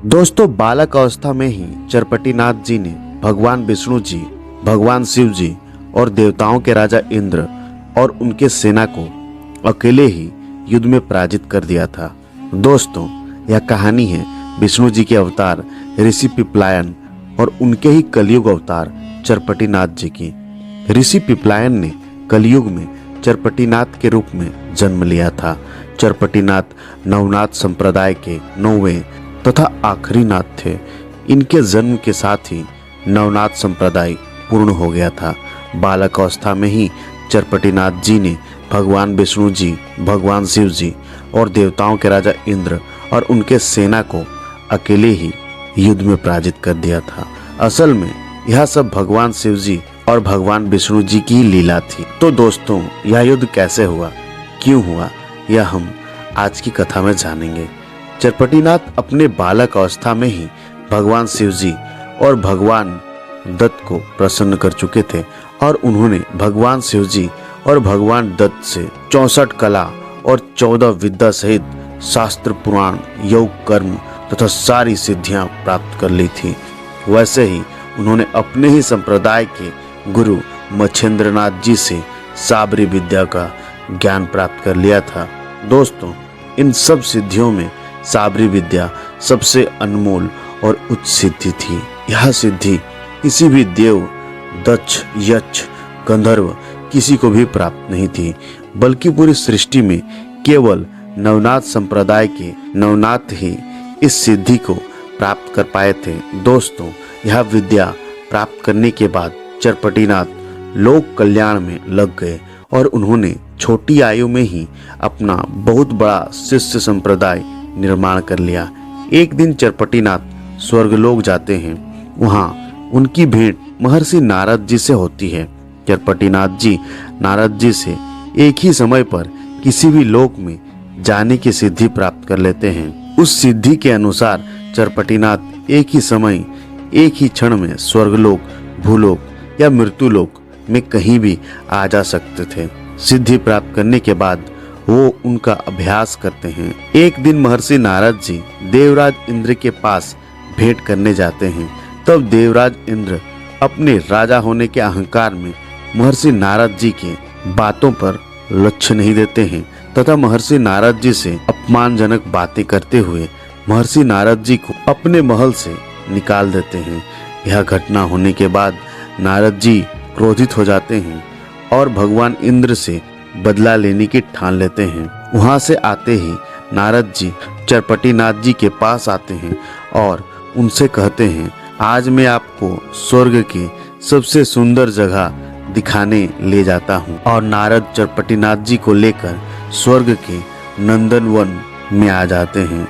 दोस्तों, बालक अवस्था में ही चरपटीनाथ जी ने भगवान विष्णु जी, भगवान शिव जी और देवताओं के राजा इंद्र और उनके सेना को अकेले ही युद्ध में पराजित कर दिया था। दोस्तों, यह कहानी है विष्णु जी के अवतार ऋषि पिपलायन और उनके ही कलयुग अवतार चरपटीनाथ जी की। ऋषि पिपलायन ने कलयुग में चरपटीनाथ के रूप में जन्म लिया था। चरपटीनाथ नवनाथ संप्रदाय के 9वें तथा आखिरी नाथ थे। इनके जन्म के साथ ही नवनाथ संप्रदाय पूर्ण हो गया था। बालक अवस्था में ही चरपटीनाथ जी ने भगवान विष्णु जी, भगवान शिव जी और देवताओं के राजा इंद्र और उनके सेना को अकेले ही युद्ध में पराजित कर दिया था। असल में यह सब भगवान शिव जी और भगवान विष्णु जी की लीला थी। तो दोस्तों, यह युद्ध कैसे हुआ, क्यों हुआ, यह हम आज की कथा में जानेंगे। चरपटीनाथ अपने बालक अवस्था में ही भगवान शिव जी और भगवान दत्त को प्रसन्न कर चुके थे और उन्होंने भगवान शिव जी और भगवान दत्त से 64 कला और 14 विद्या सहित शास्त्र, पुराण, योग, कर्म तथा सारी सिद्धियां प्राप्त कर ली थी। वैसे ही उन्होंने अपने ही संप्रदाय के गुरु मच्छेंद्रनाथ जी से साबरी विद्या का ज्ञान प्राप्त कर लिया था। दोस्तों, इन सब सिद्धियों में साबरी विद्या सबसे अनमोल और उच्च सिद्धि थी। यह सिद्धि किसी भी देव, दक्ष, यक्ष, गंधर्व किसी को भी प्राप्त नहीं थी, बल्कि पूरी सृष्टि में केवल नवनाथ संप्रदाय के नवनाथ ही इस सिद्धि को प्राप्त कर पाए थे। दोस्तों, यह विद्या प्राप्त करने के बाद चरपटीनाथ लोक कल्याण में लग गए और उन्होंने छोटी आयु में ही अपना बहुत बड़ा शिष्य संप्रदाय निर्माण कर लिया। एक दिन चरपटीनाथ स्वर्गलोक जाते हैं। वहाँ उनकी भेंट महर्षि नारद जी से होती है। चरपटीनाथ जी नारद जी से एक ही समय पर किसी भी लोक में जाने की सिद्धि प्राप्त कर लेते हैं। उस सिद्धि के अनुसार चरपटीनाथ एक ही समय, एक ही क्षण में स्वर्गलोक, भूलोक या मृत्युलोक में कहीं भी आ जा सकते थे। सिद्धि प्राप्त करने के बाद वो उनका अभ्यास करते हैं। एक दिन महर्षि नारद जी देवराज इंद्र के पास भेंट करने जाते हैं। तब देवराज इंद्र अपने राजा होने के अहंकार में महर्षि नारद जी के बातों पर लक्ष्य नहीं देते हैं तथा महर्षि नारद जी से अपमानजनक बातें करते हुए महर्षि नारद जी को अपने महल से निकाल देते हैं। यह घटना होने के बाद नारद जी क्रोधित हो जाते हैं और भगवान इंद्र से बदला लेने की ठान लेते हैं। वहां से आते ही नारद जी चरपटीनाथ जी के पास आते हैं और उनसे कहते हैं, आज मैं आपको स्वर्ग की सबसे सुंदर जगह दिखाने ले जाता हूँ। और नारद चरपटीनाथ जी को लेकर स्वर्ग के नंदनवन में आ जाते हैं।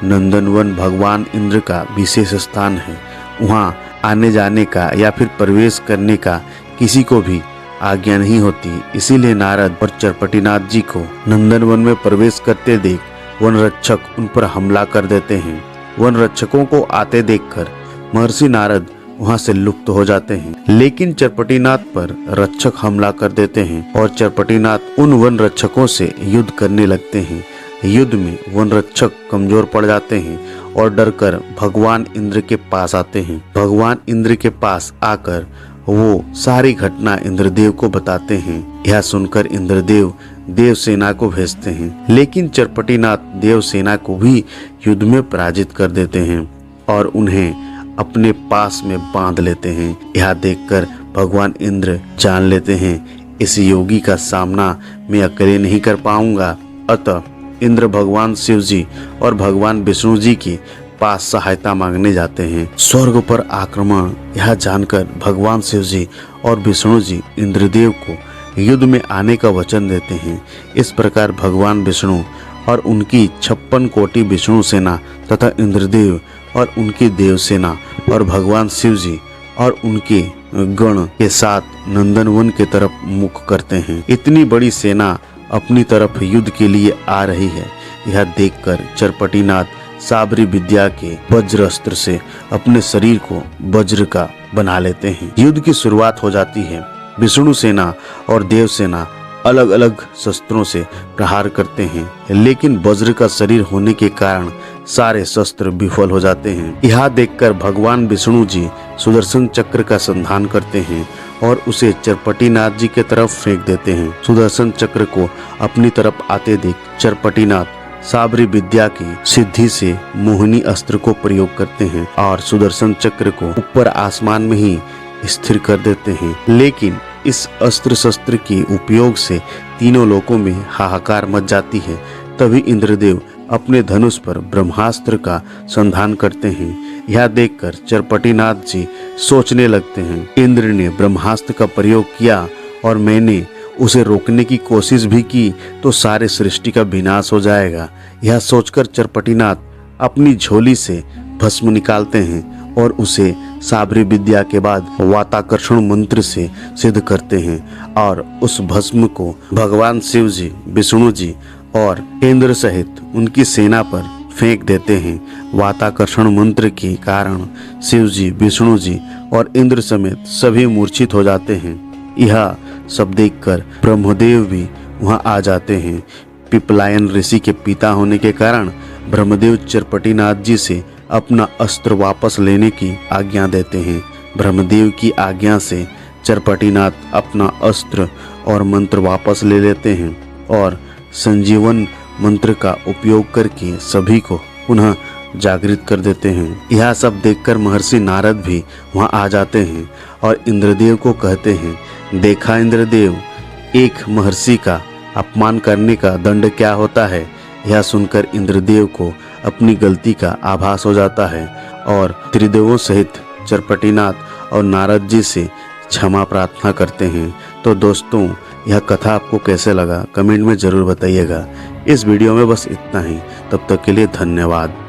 नंदनवन भगवान इंद्र का विशेष स्थान है। वहाँ आने जाने का या फिर प्रवेश करने का किसी को भी आज्ञा नहीं होती। इसीलिए नारद और चरपटीनाथ जी को नंदनवन में प्रवेश करते देख वन रक्षक उन पर हमला कर देते हैं। वन रक्षकों को आते देखकर महर्षि नारद वहां से लुप्त हो जाते हैं, लेकिन चरपटीनाथ पर रक्षक हमला कर देते हैं और चरपटीनाथ उन वन रक्षकों से युद्ध करने लगते हैं। युद्ध में वन रक्षक कमजोर पड़ जाते हैं और डरकर भगवान इंद्र के पास आते हैं। भगवान इंद्र के पास आकर वो सारी घटना इंद्रदेव को बताते हैं। यह सुनकर इंद्रदेव देव सेना को भेजते हैं, लेकिन चरपटीनाथ देव सेना को भी युद्ध में पराजित कर देते हैं और उन्हें अपने पास में बांध लेते हैं। यह देखकर भगवान इंद्र जान लेते हैं, इस योगी का सामना मैं अकेले नहीं कर पाऊंगा। अतः इंद्र भगवान शिव जी और भगवान विष्णु जी की पास सहायता मांगने जाते हैं। स्वर्ग पर आक्रमण यह जानकर भगवान शिव जी और विष्णु जी इंद्रदेव को युद्ध में आने का वचन देते हैं। इस प्रकार भगवान विष्णु और उनकी 56 कोटि विष्णु सेना तथा इंद्रदेव और उनकी देव सेना और भगवान शिव जी और उनके गण के साथ नंदनवन के तरफ मुख करते हैं। इतनी बड़ी सेना अपनी तरफ युद्ध के लिए आ रही है, यह देखकर चरपटीनाथ साबरी विद्या के वज्र अस्त्र से अपने शरीर को वज्र का बना लेते हैं। युद्ध की शुरुआत हो जाती है। विष्णु सेना और देव सेना अलग अलग शस्त्रों से प्रहार करते हैं, लेकिन वज्र का शरीर होने के कारण सारे शस्त्र विफल हो जाते हैं। यह देखकर भगवान विष्णु जी सुदर्शन चक्र का संधान करते हैं और उसे चरपटीनाथ जी के तरफ फेंक देते हैं। सुदर्शन चक्र को अपनी तरफ आते देख चरपटीनाथ साबरी विद्या की सिद्धि से मोहिनी अस्त्र को प्रयोग करते हैं और सुदर्शन चक्र को ऊपर आसमान में ही स्थिर कर देते हैं। लेकिन इस अस्त्र शस्त्र के उपयोग से तीनों लोकों में हाहाकार मच जाती है। तभी इंद्रदेव अपने धनुष पर ब्रह्मास्त्र का संधान करते हैं। यह देखकर चरपटीनाथ जी सोचने लगते हैं, इंद्र ने ब्रह्मास्त्र का प्रयोग किया और मैंने उसे रोकने की कोशिश भी की तो सारे सृष्टि का विनाश हो जाएगा। यह सोचकर चरपटीनाथ अपनी झोली से भस्म निकालते हैं और उसे साबरी विद्या के बाद वाताकर्षण मंत्र से सिद्ध करते हैं और उस भस्म को भगवान शिव जी, विष्णु जी और इंद्र सहित उनकी सेना पर फेंक देते हैं। वाताकर्षण मंत्र के कारण शिव जी, विष्णु जी और इंद्र समेत सभी मूर्छित हो जाते हैं। यह सब देखकर ब्रह्मदेव भी वहां आ जाते हैं। पिपलायन ऋषि के पिता होने के कारण ब्रह्मदेव चरपटीनाथ जी से अपना अस्त्र वापस लेने की आज्ञा देते हैं। ब्रह्मदेव की आज्ञा से चरपटीनाथ अपना अस्त्र और मंत्र वापस ले लेते हैं और संजीवन मंत्र का उपयोग करके सभी को पुनः जागृत कर देते हैं। यह सब देखकर महर्षि नारद भी वहां आ जाते हैं और इंद्रदेव को कहते हैं, देखा इंद्रदेव, एक महर्षि का अपमान करने का दंड क्या होता है। यह सुनकर इंद्रदेव को अपनी गलती का आभास हो जाता है और त्रिदेवों सहित चरपटीनाथ और नारद जी से क्षमा प्रार्थना करते हैं। तो दोस्तों, यह कथा आपको कैसे लगा कमेंट में जरूर बताइएगा। इस वीडियो में बस इतना ही। तब तक के लिए धन्यवाद।